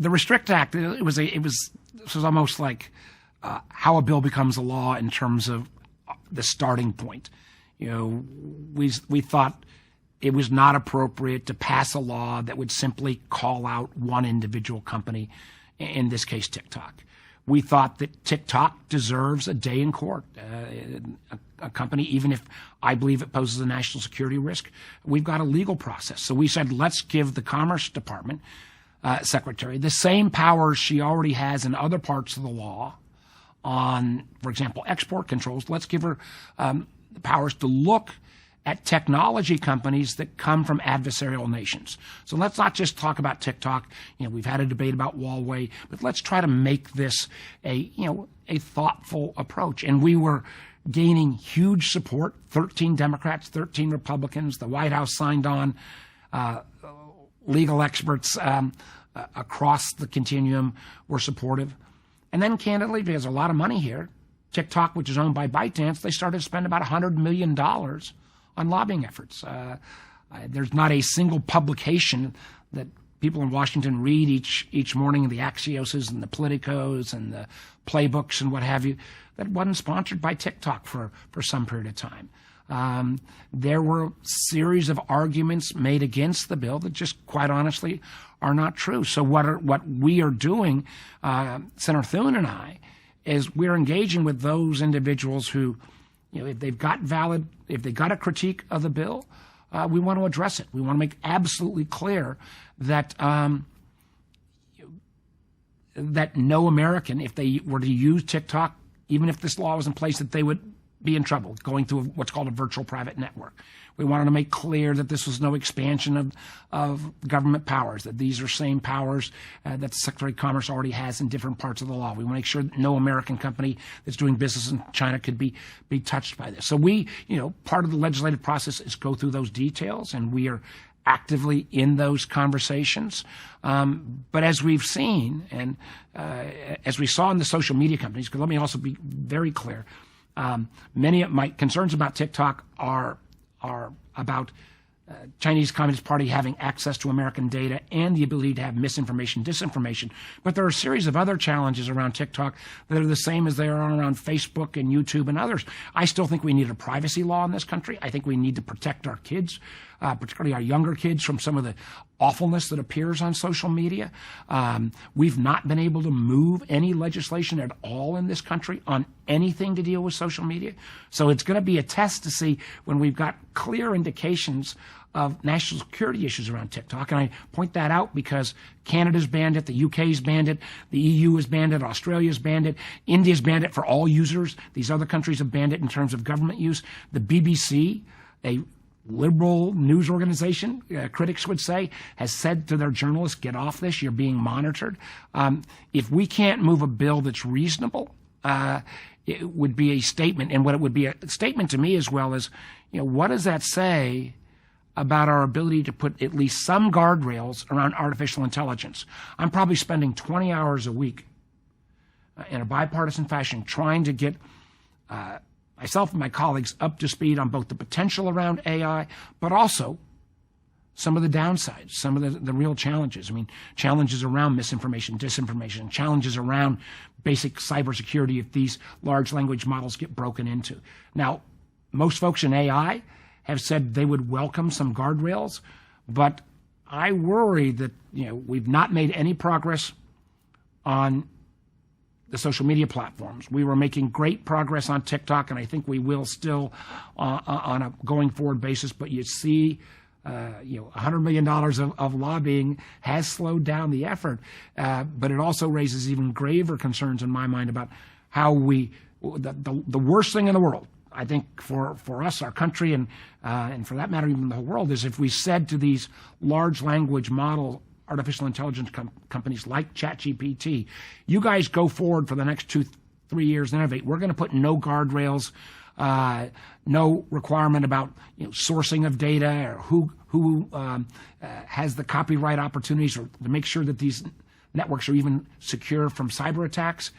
the Restrict Act, it was almost like how a bill becomes a law in terms of the starting point. We thought it was not appropriate to pass a law that would simply call out one individual company, in this case TikTok. We thought that TikTok deserves a day in court. A company, even if I believe it poses a national security risk, we've got a legal process. So we said, let's give the Commerce Department secretary the same powers she already has in other parts of the law on, for example, export controls. Let's give her the powers to look at technology companies that come from adversarial nations. So let's not just talk about TikTok. We've had a debate about Huawei, but let's try to make this a thoughtful approach. And we were gaining huge support, 13 Democrats, 13 Republicans. The White House signed on. Legal experts across the continuum were supportive. And then candidly, because there's a lot of money here, TikTok, which is owned by ByteDance, they started to spend about $100 million on lobbying efforts. There's not a single publication that people in Washington read each morning, the Axioses and the Politicos and the Playbooks and what have you, that wasn't sponsored by TikTok for some period of time. There were a series of arguments made against the bill that just quite honestly are not true. So what we are doing, Senator Thune and I, is we're engaging with those individuals who, if they've got a critique of the bill, we want to address it. We want to make absolutely clear that that no American, if they were to use TikTok, even if this law was in place, that they would be in trouble going through what's called a virtual private network. We wanted to make clear that this was no expansion of government powers, that these are same powers that the Secretary of Commerce already has in different parts of the law. We want to make sure that no American company that's doing business in China could be touched by this. So we, part of the legislative process is go through those details, and we are actively in those conversations. But as we've seen, and as we saw in the social media companies, because let me also be very clear, many of my concerns about TikTok are about Chinese Communist Party having access to American data and the ability to have misinformation, disinformation. But there are a series of other challenges around TikTok that are the same as they are around Facebook and YouTube and others. I still think we need a privacy law in this country. I think we need to protect our kids, particularly our younger kids, from some of the awfulness that appears on social media. We've not been able to move any legislation at all in this country on anything to deal with social media. So it's going to be a test to see when we've got clear indications of national security issues around TikTok. And I point that out because Canada's banned it, the UK's banned it, the EU has banned it, Australia's banned it, India's banned it for all users. These other countries have banned it in terms of government use. The BBC, a liberal news organization, critics would say, has said to their journalists, get off this, you're being monitored. If we can't move a bill that's reasonable, it would be a statement. And what it would be a statement to me as well is, what does that say about our ability to put at least some guardrails around artificial intelligence? I'm probably spending 20 hours a week in a bipartisan fashion trying to get myself and my colleagues up to speed on both the potential around AI, but also some of the downsides, some of the real challenges. I mean, challenges around misinformation, disinformation, challenges around basic cybersecurity if these large language models get broken into. Now, most folks in AI have said they would welcome some guardrails, but I worry that we've not made any progress on the social media platforms. We were making great progress on TikTok, and I think we will still on a going forward basis. But you see, $100 million of lobbying has slowed down the effort, but it also raises even graver concerns in my mind about how the worst thing in the world, I think, for us, our country, and for that matter, even the whole world, is if we said to these large language model artificial intelligence companies like ChatGPT, you guys go forward for the next 2-3 years and innovate. We're going to put no guardrails, no requirement about sourcing of data or who has the copyright opportunities, or to make sure that these networks are even secure from cyber attacks.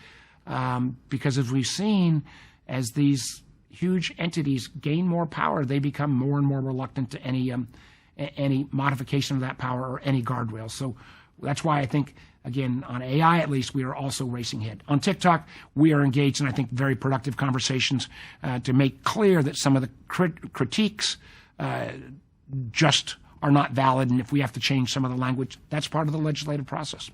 Because as we've seen, as these huge entities gain more power, they become more and more reluctant to any modification of that power or any guardrails. So that's why I think again, on AI at least, we are also racing ahead. On TikTok, we are engaged in, I think, very productive conversations to make clear that some of the critiques just are not valid, and if we have to change some of the language, that's part of the legislative process.